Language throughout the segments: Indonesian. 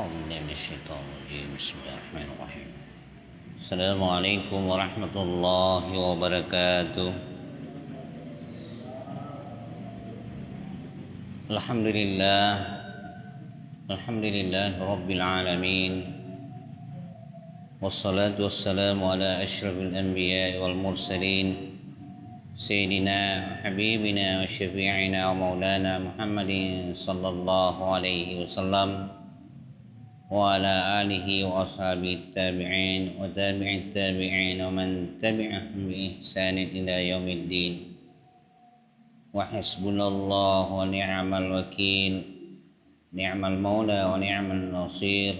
أعوذ بالله من الشيطان الرجيم بسم الله الرحمن الرحيم السلام عليكم ورحمة الله وبركاته الحمد لله رب العالمين والصلاة والسلام على أشرف الأنبياء والمرسلين سيدنا وحبيبنا وشفيعنا ومولانا محمد صلى الله عليه وسلم وعلى آله وأصحابه التابعين وتابع التابعين ومن تبعهم بإحسان إلى يوم الدين وحسبنا الله ونعم الوكيل نعم المولى ونعم النصير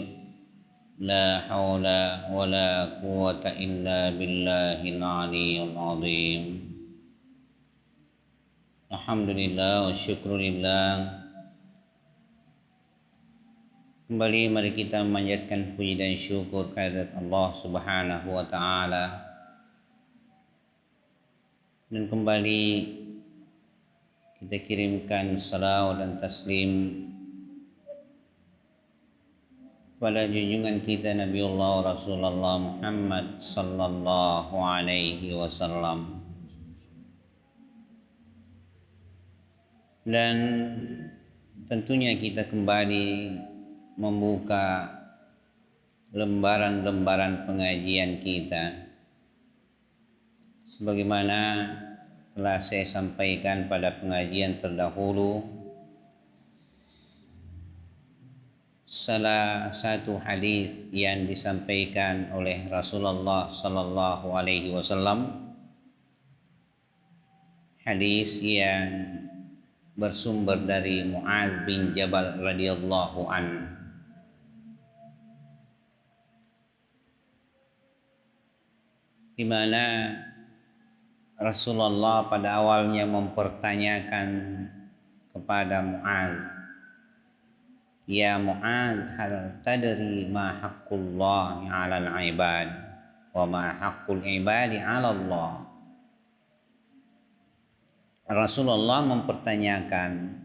لا حول ولا قوة إلا بالله العلي العظيم Alhamdulillah wa syukurillah. Kembali mari kita memanjatkan puji dan syukur kehadirat Allah Subhanahu wa taala. Dan kembali kita kirimkan salawat dan taslim pada junjungan kita Nabiullah Rasulullah Muhammad sallallahu alaihi wasallam. Dan tentunya kita kembali membuka lembaran-lembaran pengajian kita sebagaimana telah saya sampaikan pada pengajian terdahulu. Salah satu hadis yang disampaikan oleh Rasulullah sallallahu alaihi wasallam, hadis yang bersumber dari Mu'adz bin Jabal radhiyallahu anhu, di mana Rasulullah pada awalnya mempertanyakan kepada Mu'adz, "Ya Mu'adz, hal tadri ma haqqullahi 'alal 'ibad wa ma haqqul 'ibadi 'ala Allah?" Rasulullah mempertanyakan,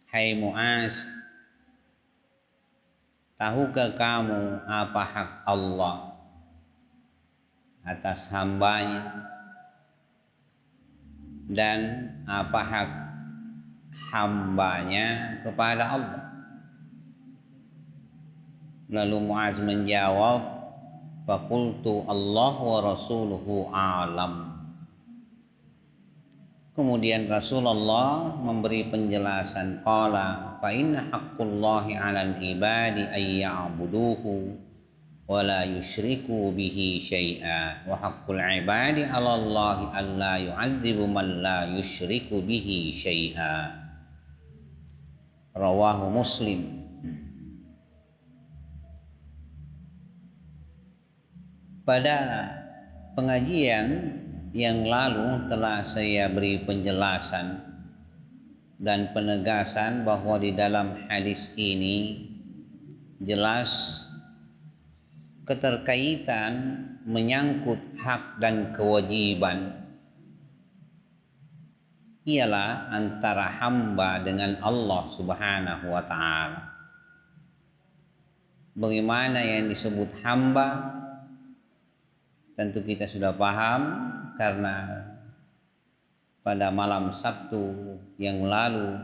"Hai Mu'adz, tahukah kamu apa hak Allah atas hambanya dan apa hak hambanya kepada Allah?" Lalu Mu'adz menjawab, "Faqultu Allah wa rasuluhu a'lam." Kemudian Rasulullah memberi penjelasan, qala fa inna haqqallahi 'alal ibadi ay ya'buduhu wa la yusyriku bihi syai'a wa haqqul ibadi 'ala Allahi alla yu'adzibu man la yusyriku bihi syai'a. Rawahu Muslim. Pada pengajian yang lalu telah saya beri penjelasan dan penegasan bahwa di dalam hadis ini jelas keterkaitan menyangkut hak dan kewajiban ialah antara hamba dengan Allah Subhanahu wa taala. Bagaimana yang disebut hamba? Tentu kita sudah paham karena pada malam Sabtu yang lalu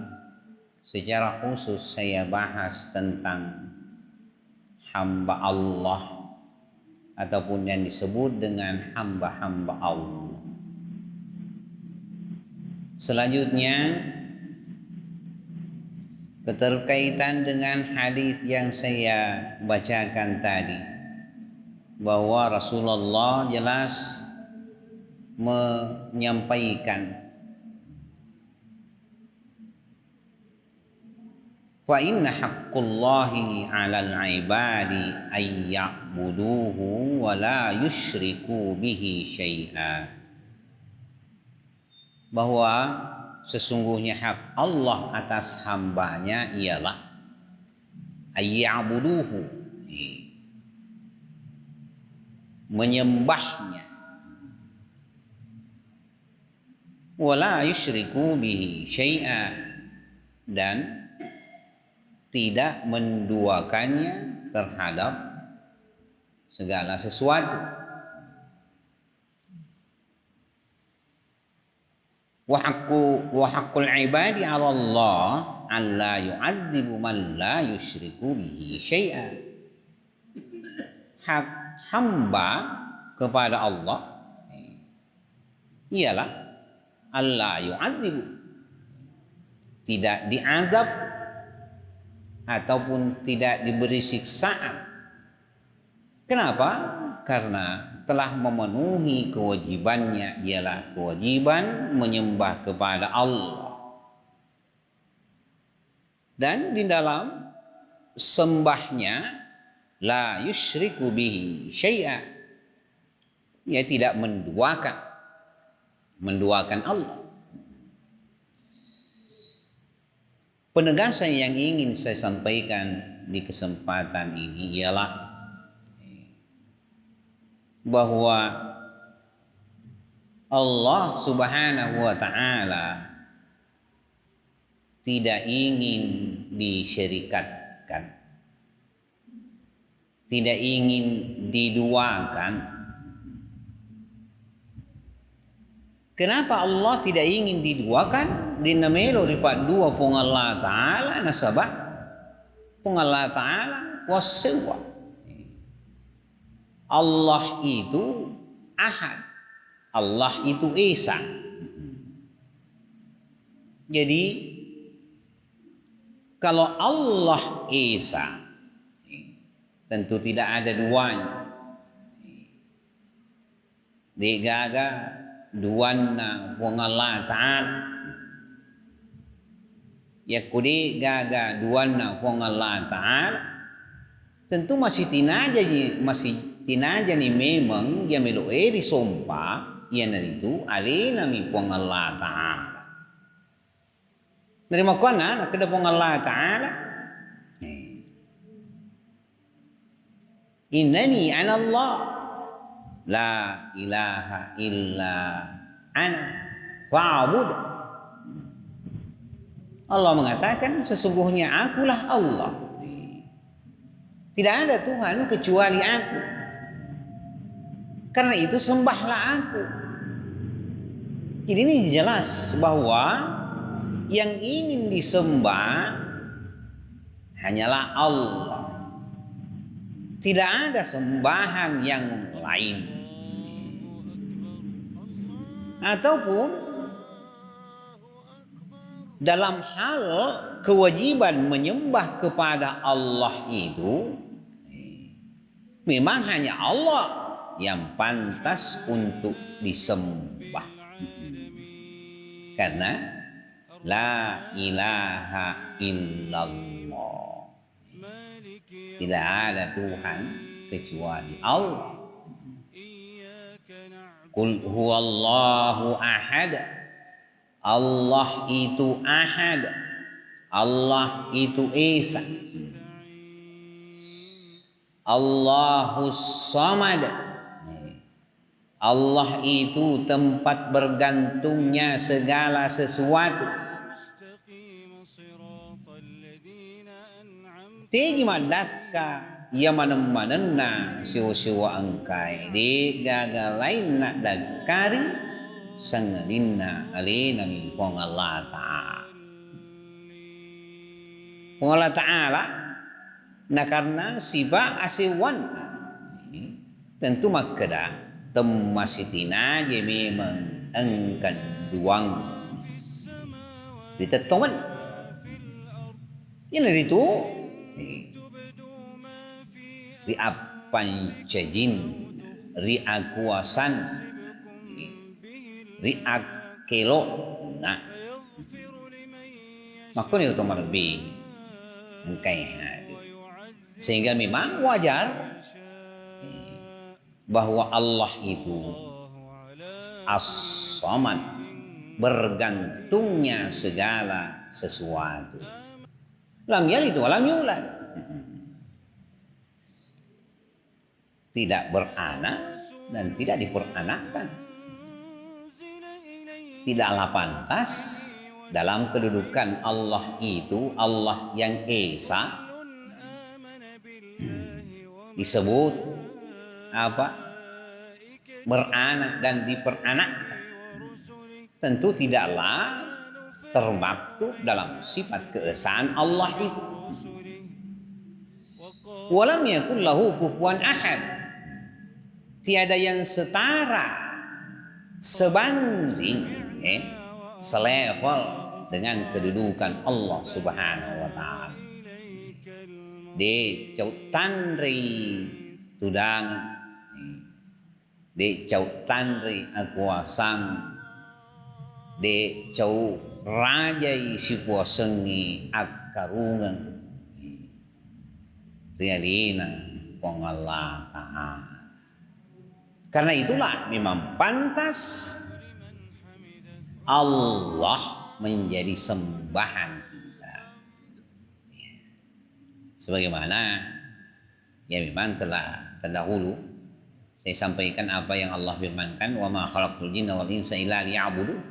secara khusus saya bahas tentang hamba Allah ataupun yang disebut dengan hamba-hamba Allah. Selanjutnya keterkaitan dengan hadis yang saya bacakan tadi, bahwa Rasulullah jelas menyampaikan, fa inna haqqallahi 'alal 'ibadi ay ya'buduhu wa la yusyriku bihi syai'a, bahwa sesungguhnya hak Allah atas hambanya ialah ay ya'buduhu, menyembahnya, wala yusyriku bihi syai'a, dan tidak menduakannya terhadap segala sesuatu. Wa haqqul ibadi 'ala Allah alla yu'adzibu man la yusyriku bihi syai'a. Hak hamba kepada Allah ialah alla yu'adzibu, tidak diazab ataupun tidak diberi siksaan. Kenapa? Karena telah memenuhi kewajibannya, ialah kewajiban menyembah kepada Allah. Dan di dalam sembahnya la yusyriku bihi syai'a, ia tidak menduakan Allah. Penegasan yang ingin saya sampaikan di kesempatan ini ialah bahwa Allah Subhanahu wa ta'ala tidak ingin disyirikatkan, tidak ingin diduakan. Kenapa Allah tidak ingin diduakan? Dinamelo ripat dua pung Allah Ta'ala nasabah pung Allah Ta'ala wasewa. Allah itu Ahad, Allah itu Esa. Jadi kalau Allah Esa, tentu tidak ada duanya. Digaga duanna wong Allah Ta'ala, ya kudi gaga duanna wong Allah Ta'ala, tentu masih tinaja ni memang dia melo eri sompa ia naritu alina mi wong Allah Ta'ala. Nerima kana nak kada wong Allah Ta'ala. Innani ana Allah la ilaha illa ana fa'bud. Allah mengatakan sesungguhnya akulah Allah, tidak ada Tuhan kecuali aku, karena itu sembahlah aku. Jadi ini jelas bahwa yang ingin disembah hanyalah Allah, tidak ada sembahan yang lain. Ataupun dalam hal kewajiban menyembah kepada Allah itu memang hanya Allah yang pantas untuk disembah, karena la ilaha illallah, tidak ada Tuhan kecuali Allah. Qul huwallahu ahad, Allah itu Ahad, Allah itu Esa. Allahus Samad, Allah itu tempat bergantungnya segala sesuatu. Tegi madaka ya manem-manenna siwa-siwa angkai di gagalain nak dakari sangadinna alina mi pong Allah Ta'ala. Pong Allah Ta'ala na karena siba asiwan tentu makada temasitina je memang engkan duang kita toman ini itu ri pancajin ri akuasan ri akelo nah makanya itu lebih engkai hati, sehingga memang wajar bahwa Allah itu as-samad, bergantungnya segala sesuatu. Lam yalid wa lam yulad, tidak beranak dan tidak diperanakan, tidaklah pantas dalam kedudukan Allah itu, Allah yang Esa, disebut apa? Beranak dan diperanakkan. Tentu tidaklah termaktub dalam sifat keesaan Allah itu. Walam yakul lahu kufuwan ahad. Tiada yang setara, sebanding, selevel dengan kedudukan Allah Subhanahu wa taala. Di châu tanri tudang, di châu tanri akuasang, di châu rajai sipua sengi akarungan, rialina pengalah taala. Karena itulah memang pantas Allah menjadi sembahan kita. Sebagaimana ya memang telah terdahulu saya sampaikan apa yang Allah firmankan, wa ma khalaqtul jinna wal insa illa liya'budun.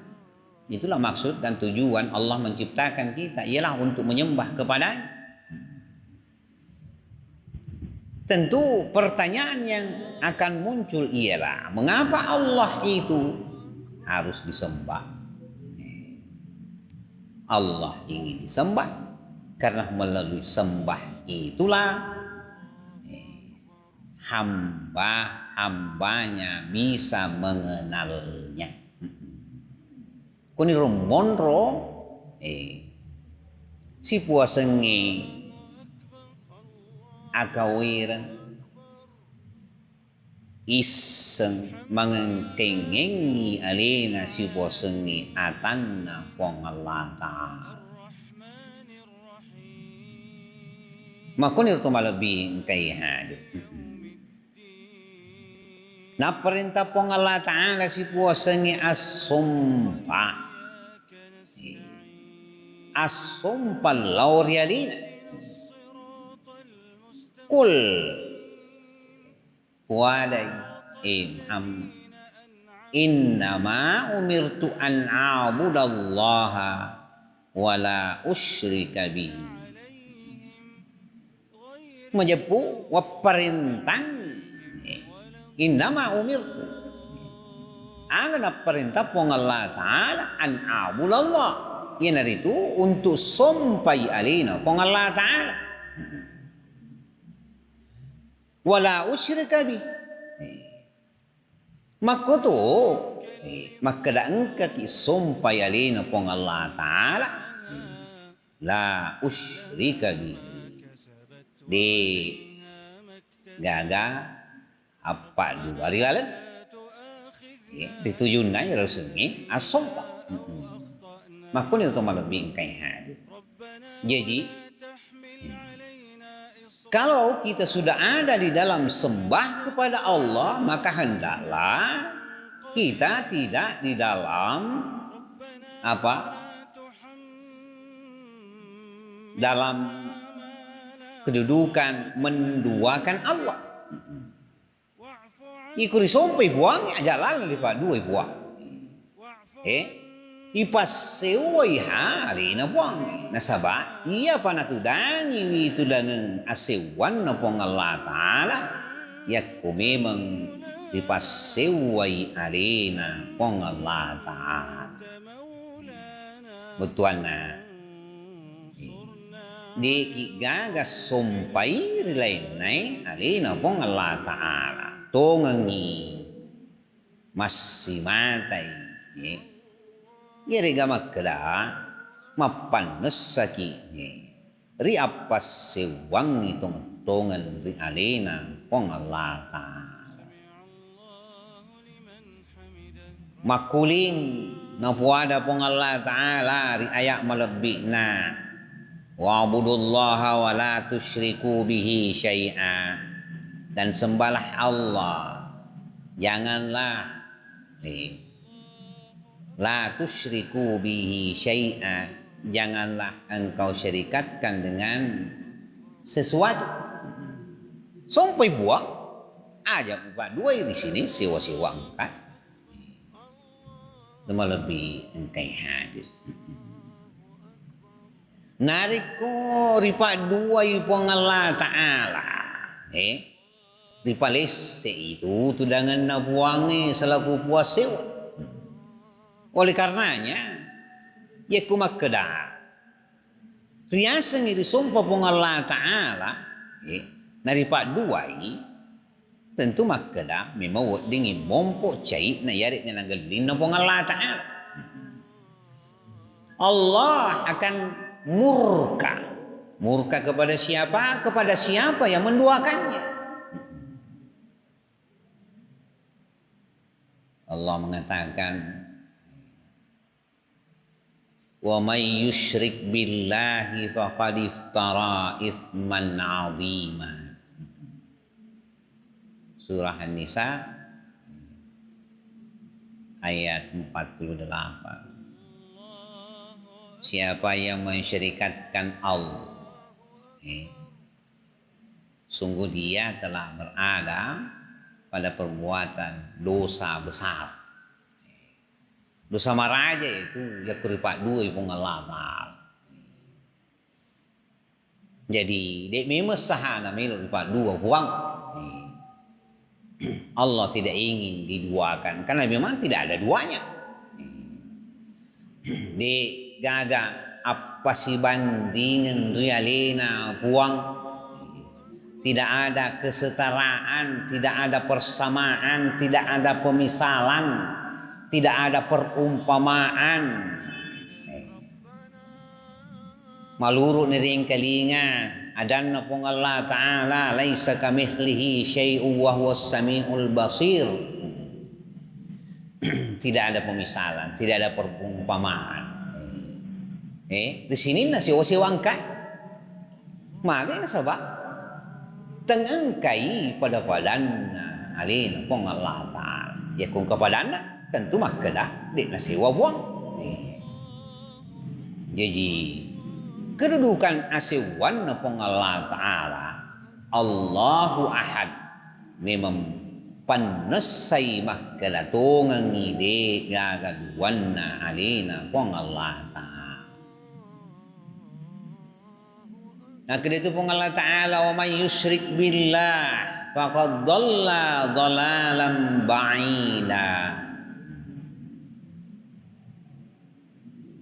Itulah maksud dan tujuan Allah menciptakan kita, ialah untuk menyembah kepadanya. Tentu pertanyaan yang akan muncul ialah mengapa Allah itu harus disembah? Allah ingin disembah karena melalui sembah itulah hambanya bisa mengenalnya. Kuni rumonro si puasengi akawiran iseng mengengkengengi alena si bosengi atanna pong Allah Ta'ala. Makon itu malabing kay hadir. Na perintah pong Allah Ta'ala si bosengi asumpa. Asumpa laurialina. Kul wadai innama umirtu an a'budallaha wa la usyrika bihi. Menjepu wa perintang innama umirtu angana perintah pong Allah Ta'ala an a'budallah. Yan itu untuk sompai alina pong Allah Ta'ala. Wala usyrika bi. Makoto makadaan ka ti sumpay alina pong Allah Ta'ala la usyrika bi. Di gaga apa dua rilalan dituyun na resmi asompa. Makon itu malabing kay hadir. Jadi kalau kita sudah ada di dalam sembah kepada Allah, maka hendaklah kita tidak di dalam apa? Dalam kedudukan menduakan Allah. Ikuri sompai buang aja lalu di dua buang. Ipas sewai hari na buang nasaba iya panatudangi itu dengan asewan na pong Allah Ta'ala yakko memang ipas sewai hari na pong Allah Ta'ala betuan na di kigagas sumpay rilay na hari na pong Allah Ta'ala tongangi masimatay Giri gamak kala mapanas saki ri apas sewang itong tongan ri alena pong Allah Ta'ala. Makuling na puada pong Allah Ta'ala ri ayak malabbi na wa'budullaha wa la tusyriku bihi syai'a, dan sembahlah Allah, janganlah la tusyriku bihi syai'a, janganlah engkau syirikatkan dengan sesuatu. Sampai buang aja empat dua di sini sewa-sewa empat. Cuma lebih engkai hadir. nariko ripa dua ipong Allah Ta'ala ripa lese itu tudangan na buangi selaku puaseu. Oleh karenanya ya kumakeda riasa ngiri sumpah pong Allah Ta'ala naripa dua tentu makeda memang dingin mompo cai na yari na nanggalin na pong Allah Ta'ala. Allah akan murka kepada siapa? Kepada siapa yang menduakannya. Allah mengatakan wa may yusyrik billahi faqad iftara itsman 'azima. Surah An-Nisa ayat 48. Siapa yang mensyirikatkan Allah, sungguh dia telah berada pada perbuatan dosa besar. Dosa maraja itu ya kuripak dua ipung Allah. Jadi dek memang sahana melu kuripak dua buang. Allah tidak ingin diduakan karena memang tidak ada duanya. Di gaga apa sih bandingan rialena buang, tidak ada kesetaraan, tidak ada persamaan, tidak ada pemisalan, tidak ada perumpamaan. Maluru niring kalinga adanna pong Allah Ta'ala laisa kamithlihi syai'un wa huwas samiul basir. Tidak ada pemisalan, tidak ada perumpamaan. Di sini na siwa-siwangkai. Maka na sabak tengengkai pada padanna alin pong Allah Ta'ala. Ya kung kapadanna tentu makada di na siwa buang. Jadi kedudukan asiwan na pong Allah Ta'ala Allahu Ahad memang panesai makada tungang ide gagaduan na alina pong Allah Ta'ala. Nah keditu pun Allah Ta'ala wa may yusyrik billah faqad dhalla dhalalan ba'ida.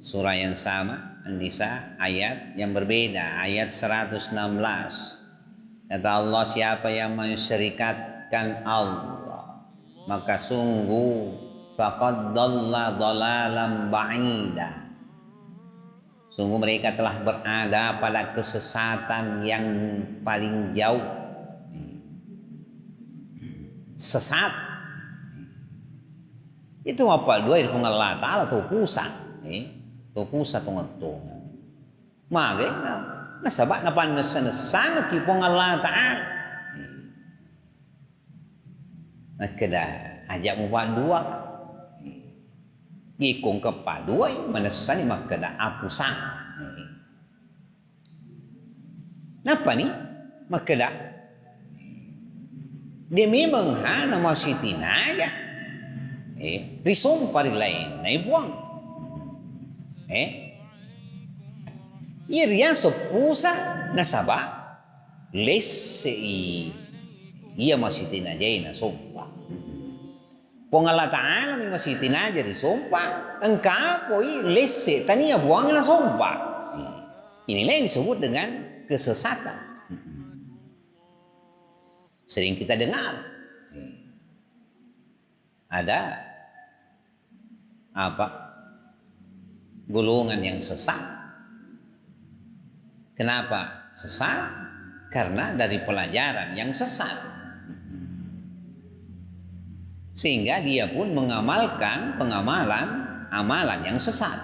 Surah yang sama An-Nisa ayat yang berbeda ayat 116. Kata Allah siapa yang mensyirikatkan Allah maka sungguh faqad dhalla dhalalan ba'ida. Sungguh mereka telah berada pada kesesatan yang paling jauh. Sesat. Itu apa? Dua itu Allah Ta'ala tu pusat. Tu pusat tungan-tungan. Maka nasabak na panasa-nasa kipong Allah Ta'ala. Nakada ajak mo pa dua. Ikong kepaduay manasani makada apusan. Napa ni? Makada dia memang nama sitina aja. Risong pari lain na ibuang. Iriya sepusa nasaba lesse iya masitina jay na sompa. Pong Allah Ta'ala may masitin aja di sompa. Engkau poi lesse tania buang na sompa. Inilah yang disebut dengan kesesatan. Sering kita dengar ada apa golongan yang sesat. Kenapa sesat? Karena dari pelajaran yang sesat. Sehingga dia pun mengamalkan amalan yang sesat.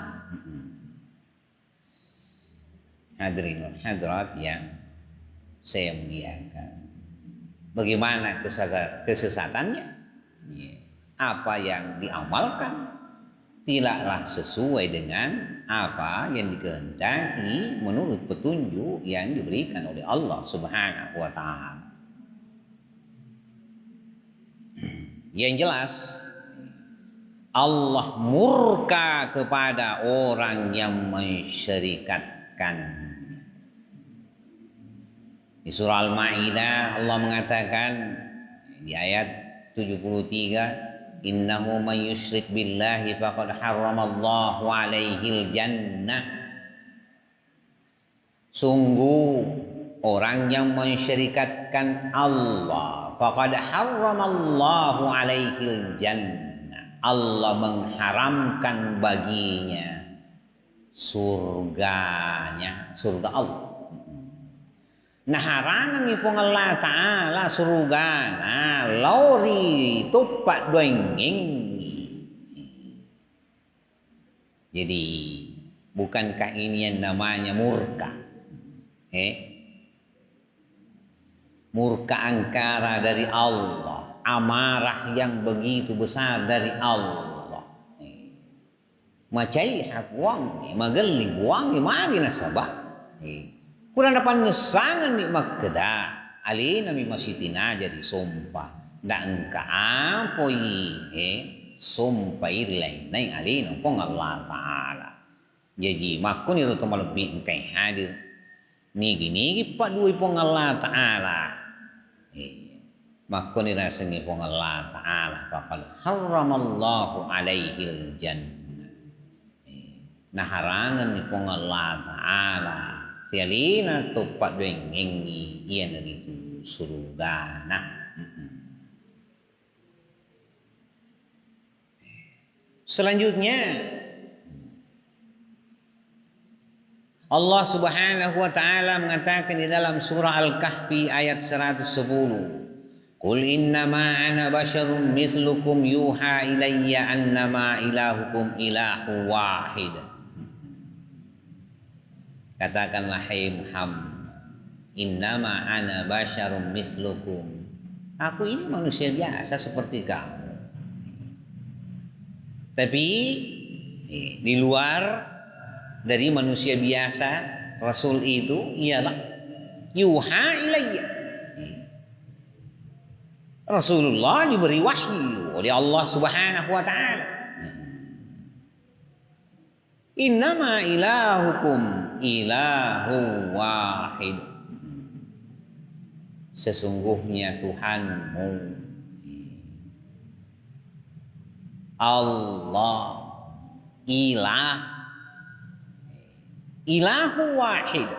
Hadirin hadirat yang saya muliakan. Bagaimana kesesatannya? Apa yang diamalkan tidaklah sesuai dengan apa yang dikehendaki menurut petunjuk yang diberikan oleh Allah Subhanahu wa Ta'ala. Yang jelas Allah murka kepada orang yang mensyirikatkan syirikatkan. Di surah Al-Maidah Allah mengatakan di ayat 73, innahu man yusyrik billahi faqad harramallahu alaihil jannah. Sungguh orang yang mensyirikatkan Allah, faqad harramallahu alaihil jannah, Allah mengharamkan baginya surganya, surga Allah. Nah harangan ipong Allah Ta'ala surga nah lauri tupak doenging. Jadi bukankah ini yang namanya murka? Murka angkara dari Allah, amarah yang begitu besar dari Allah. Macai hak wangi, magali wangi magi nasabah. Kurang dapat nesangan ni makda, ali nami masitina jadi sumpah. Dan ka apoi sumpah irlay nai ali no pong Allah Taala. Jadi makun itu malebih kai hadir. Nigi pak dui pong Allah Taala. Makun irasengi pong Allah Taala. Faqad harramallahu alaihil jannah. Nah harangan ni pong Allah Taala. Sialina tupak doengengi iyan itu surga. Nah, selanjutnya Allah Subhanahu wa taala mengatakan di dalam surah Al-Kahfi ayat 110, Qul innama ana basyarum mithlukum yuha ilayya annama ilahukum ilahu wahid. Katakanlah hai Muhammad, innama ana basyarum mislukum. Aku ini manusia biasa seperti kamu. Tapi di luar dari manusia biasa, Rasul itu ialah yuha ilayya. Rasulullah diberi wahyu oleh Allah Subhanahu wa taala. Innama ilahukum ilahu wahid. Sesungguhnya Tuhanmu Allah ilahu wahid.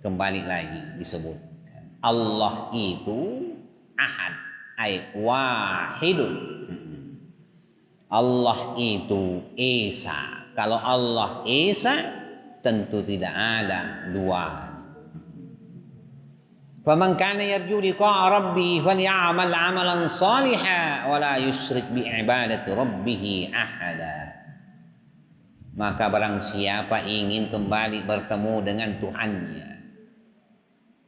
Kembali lagi disebutkan Allah itu ahad ay wahidun. Allah itu esa. Kalau Allah esa, tentu tidak ada dua. Faman kana yarju liqa'a rabbih falyamal 'amalan shalihan wa la yusyrik bi ibadati rabbih ahada. Maka barang siapa ingin kembali bertemu dengan Tuhannya,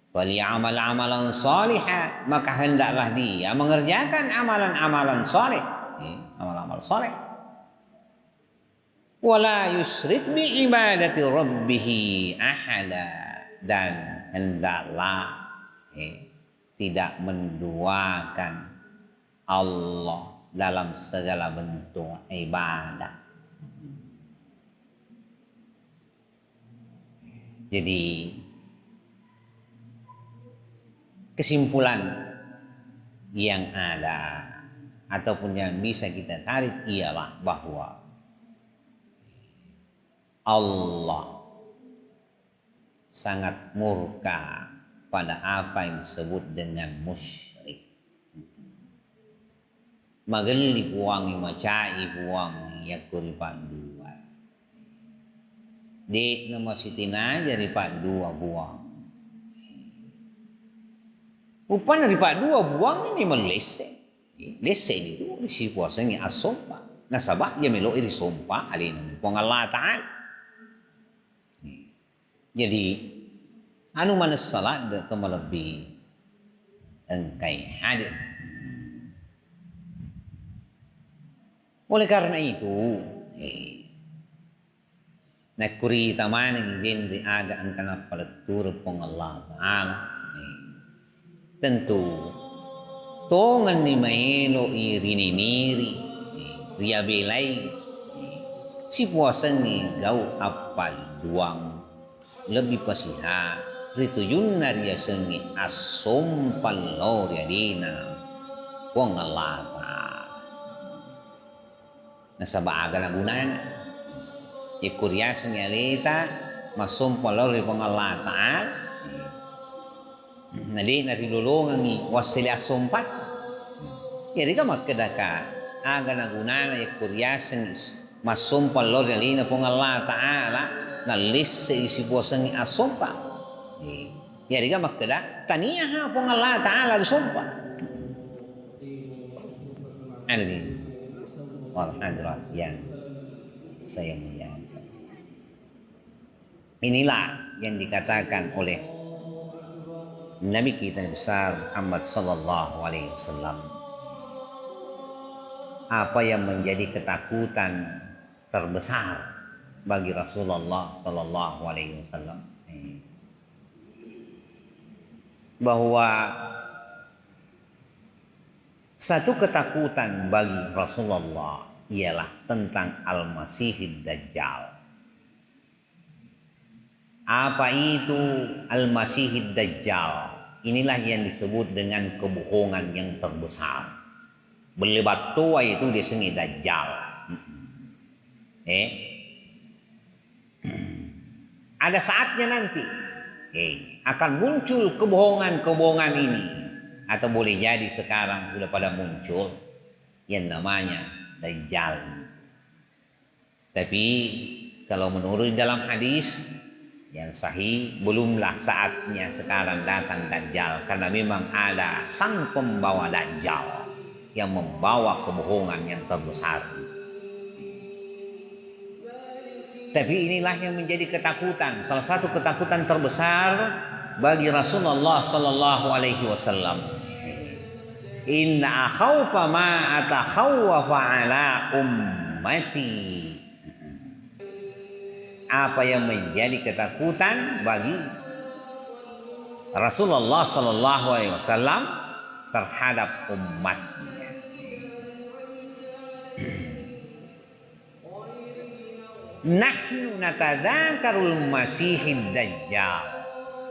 falyamal 'amalan shalihan, maka hendaklah dia mengerjakan amalan-amalan saleh. Amal-amal soleh. Wala yusyrik bi ibadati rabbih ahada, dan hendaklah tidak menduakan Allah dalam segala bentuk ibadah. Jadi kesimpulan yang ada ataupun yang bisa kita tarik ialah bahwa Allah sangat murka pada apa yang disebut dengan musyrik. Magali buangi macai buangi yakuri dua. Dek nama sitina jadi dua buang. Upan dari dua buang ini melese. Lesen itu si puasanya asompa. Nasabah ya melo iri sompa alin pong Allah Ta'ala. Jadi anu mana salat itu lebih engkai hadir. Oleh karena itu, nakuri taman yang dendri aga angkana paletur pong Allah Ta'ala. Tentu tongan ni maelo irini niri ria belai si puasengi gau apal duang lebih pasiha ritujun naria sengi asom palor yadina wong alata nasabaga na gunan ikuryasen yalita masum palor wong alata nadi narilulungan ni wasili asompat jadi ka magkadaka aga na gunan ikuryasen masum palor yalina wong alata na lis sa isi puasengi asompa jadi ka magkada taniya ha wong alata ala asompa ano din Alhamdulillah yang saya muliakan. Inilah yang dikatakan oleh Nabi kita yang besar Muhammad Sallallahu Alaihi Wasallam. Apa yang menjadi ketakutan terbesar bagi Rasulullah Sallallahu Alaihi Wasallam, bahwa satu ketakutan bagi Rasulullah ialah tentang Al-Masihid Dajjal. Apa itu Al-Masihid Dajjal? Inilah yang disebut dengan kebohongan yang terbesar. Belebat tua itu disebut Dajjal. Ada saatnya nanti akan muncul kebohongan-kebohongan ini. Atau boleh jadi sekarang sudah pada muncul yang namanya Dajjal. Tapi kalau menurut dalam hadis yang sahih belumlah saatnya sekarang datang Dajjal, karena memang ada sang pembawa Dajjal yang membawa kebohongan yang terbesar. Tapi inilah yang menjadi ketakutan, salah satu ketakutan terbesar bagi Rasulullah Sallallahu Alaihi Wasallam. Inna khawfa ma atakhawwafa ala ummati. Apa yang menjadi ketakutan bagi Rasulullah Sallallahu Alaihi Wasallam terhadap umatnya. Nahnu natadzakarul Masihid Dajjal.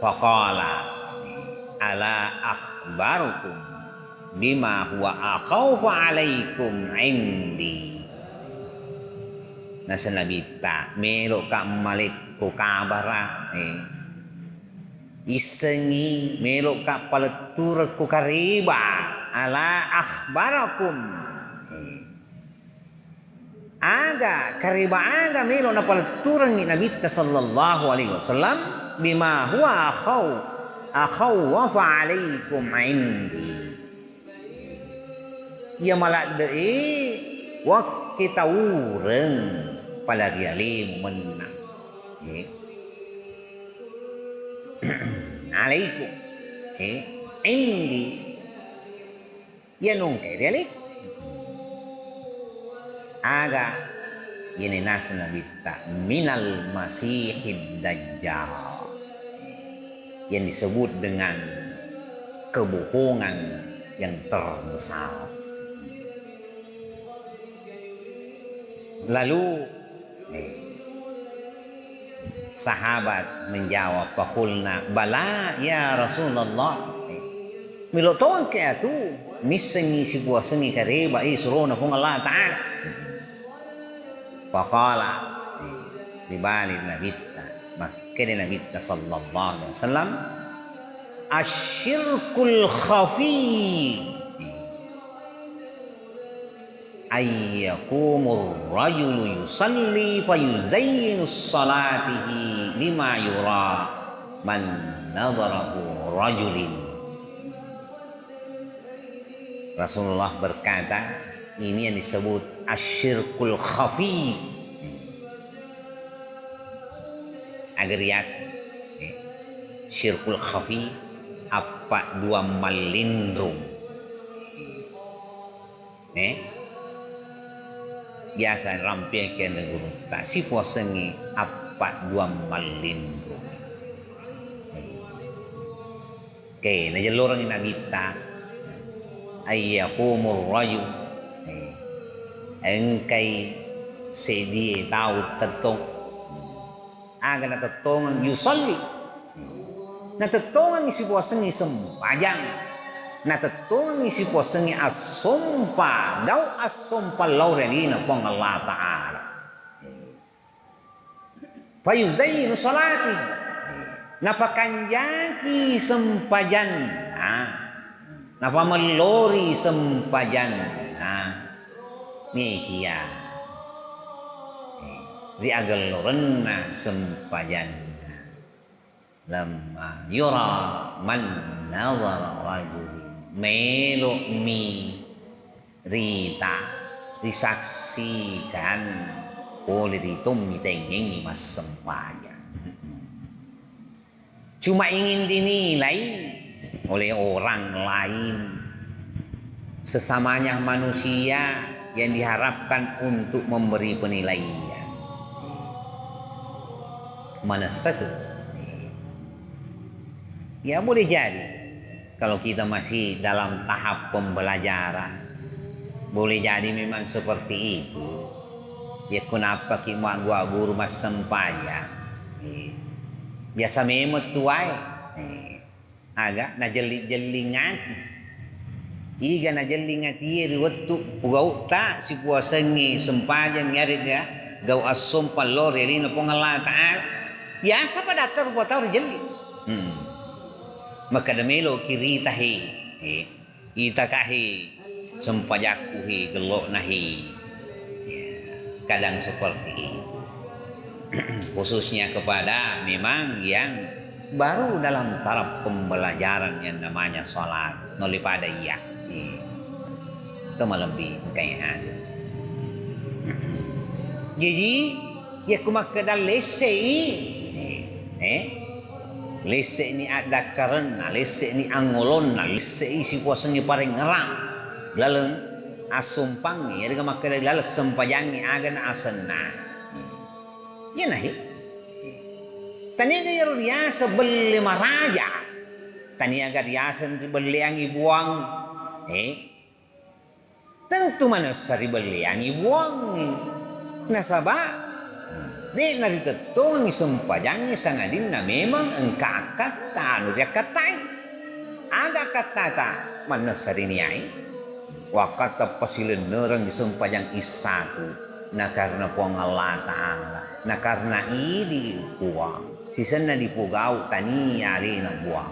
Faqala ala akhbarukum bima huwa akhawfa alaikum indi. Nasa nabita melo ka malik ko kabara isengi melo ka paletur ko kariba ala akhbarakum aga kariba aga melo na paleturan ni nabita sallallahu alaihi wasallam bima huwa akhawwafa alaikum indi. Ya malak dei wak kita ureng pada rialim menang alaikum indi ya nungke rialik aga ini nasna bitta minal masihid dajjal yang disebut dengan kebohongan yang terbesar. Lalu sahabat menjawab, "Faqulna bala ya Rasulullah." Milo tawang kaya tu misemi si puasengi kareba surona kung Allah Ta'ala. Faqala dibalik nabitta makkene nabitta sallallahu alaihi wasallam asyirkul khafi ayyakumur rajulu yusalli fayuzayyinu salatihi lima yura man nadharahu rajulin. Rasulullah berkata, ini yang disebut asyirkul khafi. Agar rias syirkul khafi apa dua malindung. Biasa rampia ke neguru tak si puasengi apa dua malindung. Oke, na jalur ang inabita ayyakumur rajul engkay sedi tahu tetong aga na tetongan yusalli na tetongan isi puasengi sempajang na tetongan isi puasengi asompa daw asompa laurelina pong Allah Ta'ala fayuzayyinu salati napakanjaki sempajan napamelori sempajan nikia di agalorenna sempajan lamma yura man nazara rajulin melo mi rita disaksikan oleh ditum mitengeng mas sempajan cuma ingin dinilai oleh orang lain sesamanya manusia yang diharapkan untuk memberi penilaian. Mana satu? Ya boleh jadi kalau kita masih dalam tahap pembelajaran, boleh jadi memang seperti itu. Ya kenapa kita gua guru mas sempaya? Biasa memang tuai, agak najeli ngati. Iga najeli ngati iri waktu pugau tak si puasangi sempajan nyari dia gau asom palor ini napong Allah Ta'ala. Biasa pada datar buat tahu jeli. Maka demelo kiri tahi, ita kahi sempajaku hi gelok nahi. Kadang seperti itu. Khususnya kepada memang yang baru dalam taraf pembelajaran yang namanya sholat nolih pada iya itu lebih kayak ada jadi ya kumakada lese lese ini ada karena lese ini angolon lese si puasanya paling ngerang lalu asumpang ya dengan makada lalu sempajangi agan asana ya nahi tani agar riasa beli maraja tani agar riasa beli yang ibuang tentu mana sari beli yang ibuang nasabah di narita tong sumpajangnya sangadin na memang engka kata anu ya katai aga kata mana sari niai wakata pasilin nerang sumpajang isaku na karena puang Allah Ta'ala na karena ini puang sisan na dipugau tani ari na buang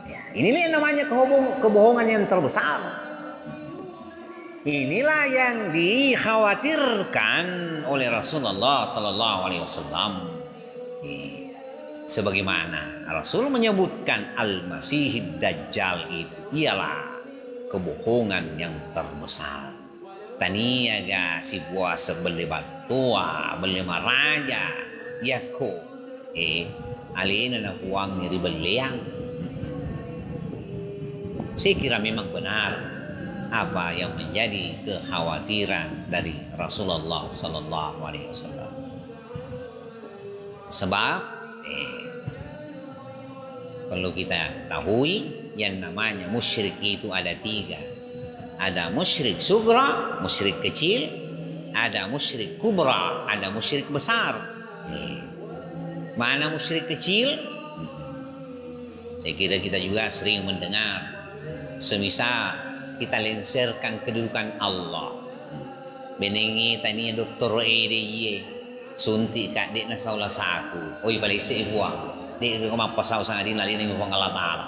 ya, inilah yang namanya kebohongan yang terbesar inilah yang dikhawatirkan oleh Rasulullah Sallallahu Alaihi Wasallam sebagaimana Rasul menyebutkan Al-Masihid Dajjal itu ialah kebohongan yang terbesar taniaga si buah sebeli batua beli maraja yako alina na uang ngiri beliang saya kira memang benar apa yang menjadi kekhawatiran dari Rasulullah Sallallahu Alaihi Wasallam sebab perlu kita ketahui yang namanya musyrik itu ada tiga. Ada musyrik sugra, musyrik kecil, ada musyrik kubra, ada musyrik besar. Mana musyrik kecil? Saya kira kita juga sering mendengar. Semisal kita lenserkan kedudukan Allah. Benengi tani doktor EDY, suntik kak dek nasaula saku. Oi balik sebuah. Dek kemapasau sangadin lali ni Allah Ta'ala.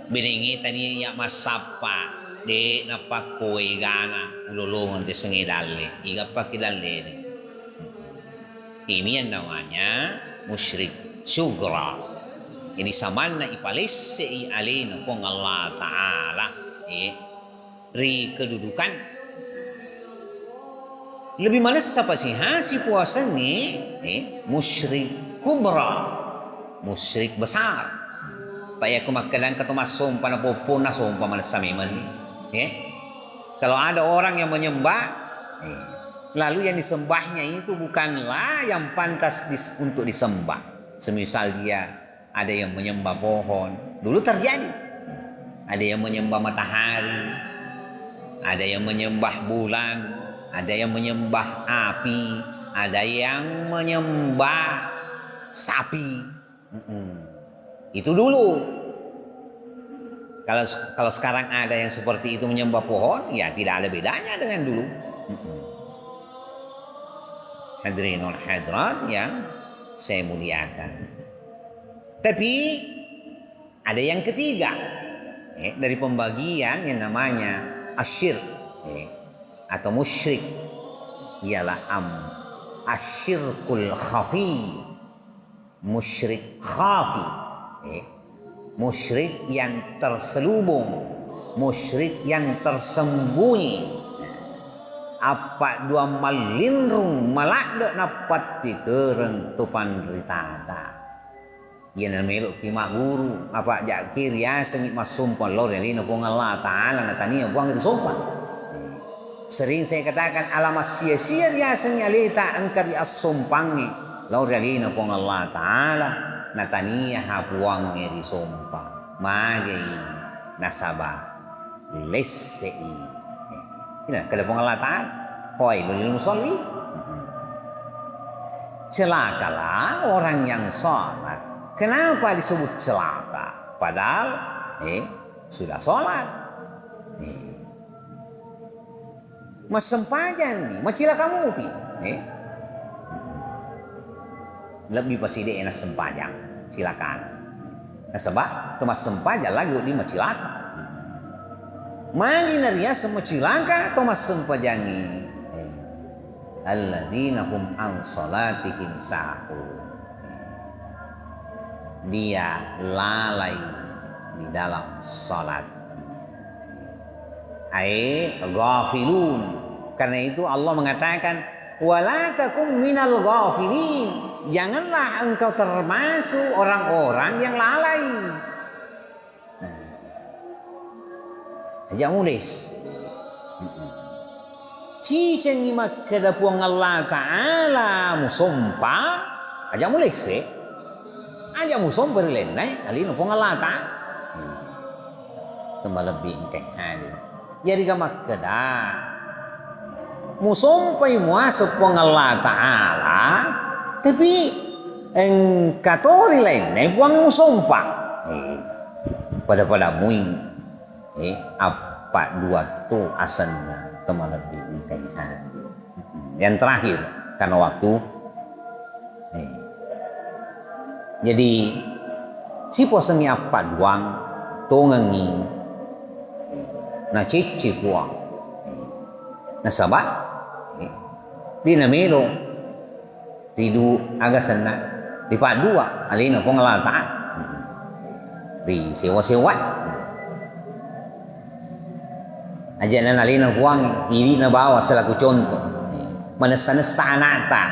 Biningi tani ya masapa de napakoi gana ululungan di sengidalle iga pakidalle ini yang namanya musyrik sugra ini samanna ipalisse alina pong Allah Ta'ala ri kedudukan lebih malas siapa sih si puasa nih musyrik kubra musyrik besar Paya kumakalan katumasum panapupun na sumpa malasameman. Kalau ada orang yang menyembah, lalu yang disembahnya itu bukanlah yang pantas untuk disembah. Semisal dia ada yang menyembah pohon, dulu terjadi. Ada yang menyembah matahari, ada yang menyembah bulan, ada yang menyembah api, ada yang menyembah sapi. Itu dulu. Kalau sekarang ada yang seperti itu menyembah pohon, ya tidak ada bedanya dengan dulu. Hadirin wal hadirat yang saya muliakan. Tapi ada yang ketiga dari pembagian yang namanya asyirk atau musyrik, ialah asyirkul khafi, musyrik khafi, musyrik yang terselubung, musyrik yang tersembunyi. Apa dua malinrung malak napat tikereng tupan ritata. Ia melok kimak guru apa jakir ya sengit masumpah lor ini pun Allah Ta'ala natania buang itu sumpah. Sering saya katakan alamat sia-sia ya senyalita engkar ya sumpangi lor ini pun Allah Ta'ala natania hapuang eri sumpah magai nasabah lesei. Ini kalau pun Allah Ta'ala hoi lil musalli. Celakalah orang yang salat. Kenapa disebut celaka? Padahal sudah sholat. Mas sempajan nih, macila kamu pi. Lebih pasti dia enak sempajang, silakan. Nah sebab temas sempajan lagi di macilaka. Magi naria semua cilaka temas sempajangi. Alladzina hum an salatihim sahun. Dia lalai di dalam salat. Ghafilun. Karena itu Allah mengatakan wala takum minal ghafilin. Janganlah engkau termasuk orang-orang yang lalai. Aja mulis. Cicing ni makada puang Allah Ta'ala musumpa. Aja mulis aja musom berlenai alino pun Allah ta tambah lebih kayak hadir jadi gamak kada musom pai muasa pun Allah Ta'ala tapi katori lain buang musom pa pada muing apa dua tu asalnya tambah lebih kayak hadir yang terakhir karena waktu jadi si posengi apa duang tongangi na cici puang na sabat di namelo tidu agak senang di padua alina pong lata di sewa-sewa aja na alina puang iri na bawa selaku contoh manasa-nasa anata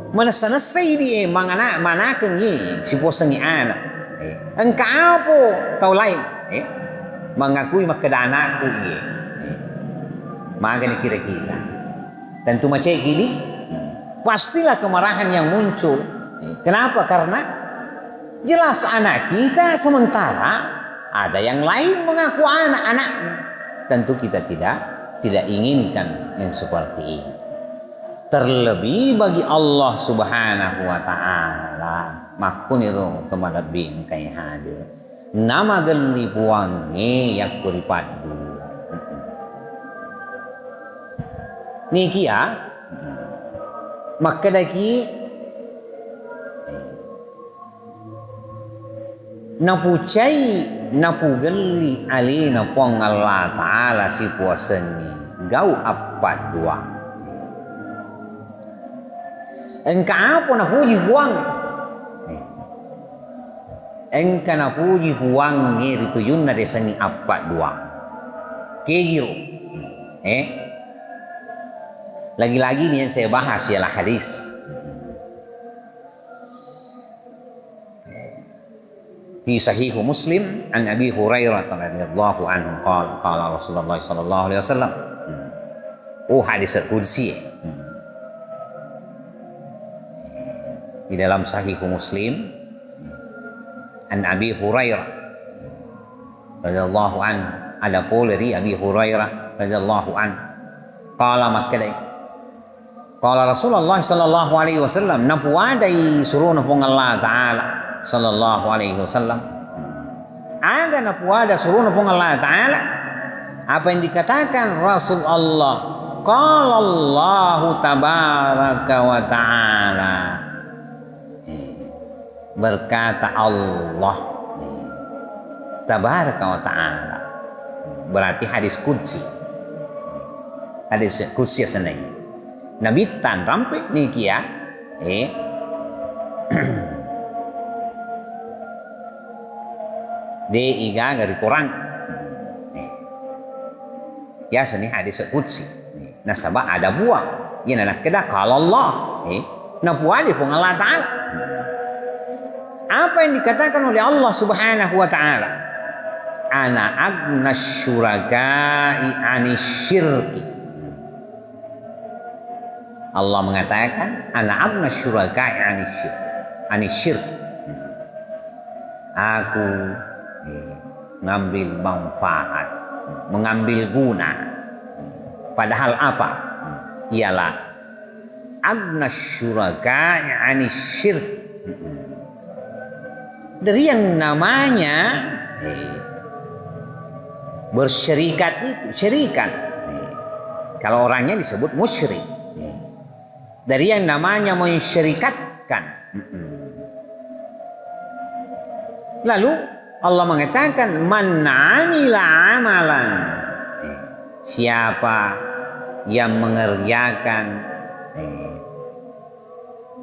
manasa-nasay di mga manakang si posang anak ang kaapo tau lain mengakuy makadana ko maga ni kira-kira dan tumacay gini pastilah kemarahan yang muncul. Kenapa? Karena jelas anak kita sementara ada yang lain mengaku anak-anaknya. Tentu kita tidak inginkan yang seperti itu. Terlebih bagi Allah Subhanahu wa Ta'ala makun itu kemalabing kay hadir nama gali puwangi yak kuripadu niki makadaki napucay napugali alina pong Allah Ta'ala si puwasangi gau apat dua engka apa na puji huang engka na puji huang ngiri tuyun na resangi apa dua kegiro lagi-lagi nih yang saya bahas ialah hadis di Sahih Muslim an Abi Hurairah radhiyallahu anhu qala Rasulullah sallallahu alaihi wasallam hadis qudsi di dalam Sahih Muslim an Abi Hurairah radhiyallahu anhu ada pula dari Abi Hurairah radhiyallahu an qala makkadai qala Rasulullah sallallahu alaihi wasallam napuadai suruh napung Allah taala sallallahu alaihi wasallam aga napuada suruh napung Allah taala apa yang dikatakan Rasul Allah qala Allah tabaraka wa taala berkata Allah tabaraka wa ta'ala berarti hadis qudsi sebenarnya Nabi tan rampe ni kia de iga gari kurang ya seni hadis qudsi nasabah ada buang ya nak keda kalau Allah na puade pun Allah taala apa yang dikatakan oleh Allah Subhanahu wa taala ana agna syuragai anisyirki Allah mengatakan ana agna syuragai anisyirki aku ngambil manfaat mengambil guna padahal apa ialah agna syuragai anisyirki dari yang namanya bersyirikat itu syirikan kalau orangnya disebut musyrik dari yang namanya mensyirikatkan lalu Allah mengatakan man amila amalan siapa yang mengerjakan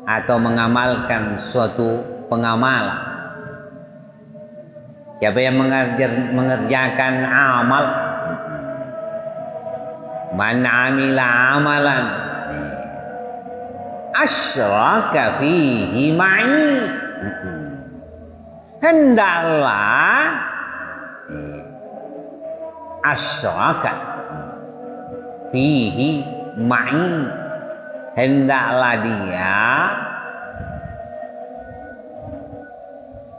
atau mengamalkan suatu pengamalan siapa yang mengerjakan amal man amila amalan asyraka fihi ma'i hendaklah asyraka fihi ma'i hendaklah dia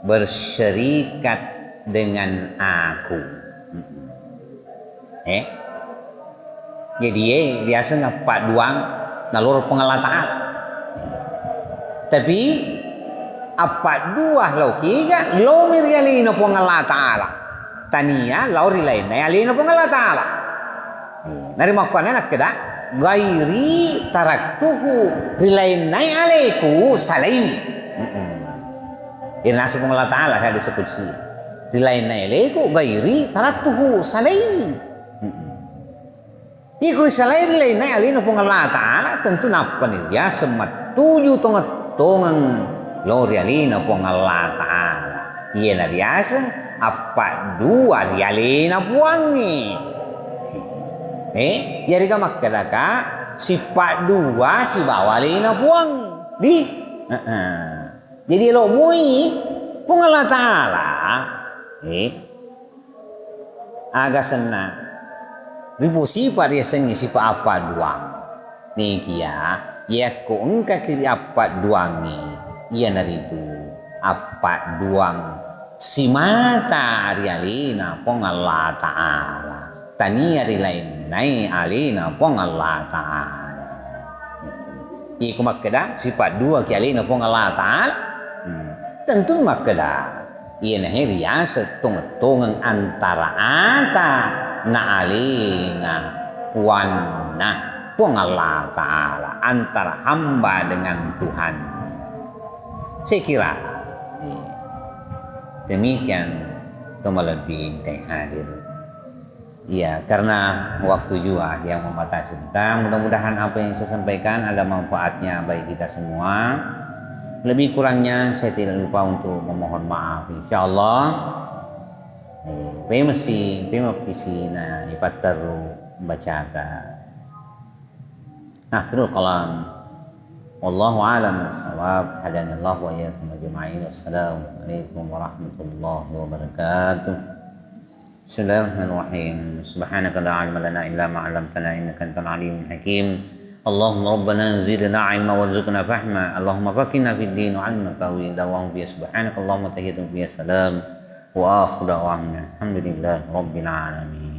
bersyirikat dengan aku jadi biasa ngapak duang nalur pengalataan tapi apa dua lau kiga lau mirialino pengalataan tania lau rilain na alino pengalataan nari makuannya nak keda gairi taraktuhu rilain na alaiku salaini Inasi Allah Ta'ala saya disebut sih. Di lain naileku gairi taraktuhu salaini. Iku salairi lain nailina pun Allah Ta'ala tentu napa nih ya semat tujuh tongang lori alina pun Allah Ta'ala. Iya na biasa apa dua rialina puangi. Jadi kamak kadaka si pak dua si bawalina puangi di. Jadi lo mui pun Allah Ta'ala agak senang ribu sifat dia sengi sifat apa duang nih kia ya ko engka kiri apa duangi iya nari itu apa duang si mata arialina pun Allah Ta'ala tani ari lain nai alina pun Allah Ta'ala iku makeda sifat dua ki alina pun Allah Ta'ala tentu makada ia nah riasa tong antara ata na alina puanna puang Allah Ta'ala antara hamba dengan Tuhan. Saya kira demikian lebih hadir ya karena waktu juga yang membatasi kita. Mudah-mudahan apa yang saya sampaikan ada manfaatnya bagi kita semua. Lebih kurangnya saya tidak lupa untuk memohon maaf insyaallah pemesi na ipataru bacakan akhirul kalam wallahu a'lam bissawab hadanallahu wa iyyakum ajma'in assalamu alaikum warahmatullahi wabarakatuh. Bismillahirrahmanirrahim. Subhanaka la ilma lana illa ma 'allamtana innaka antal alimul hakim. Allahumma rabbana zidna ilma warzuqna fahma. Allahumma faqihna fid din wa 'allimna tawhid. Allahumma bi subhanaka Allahumma tahiyyatun bi salam. Wa akhiru da'wana alhamdulillahi rabbil alamin.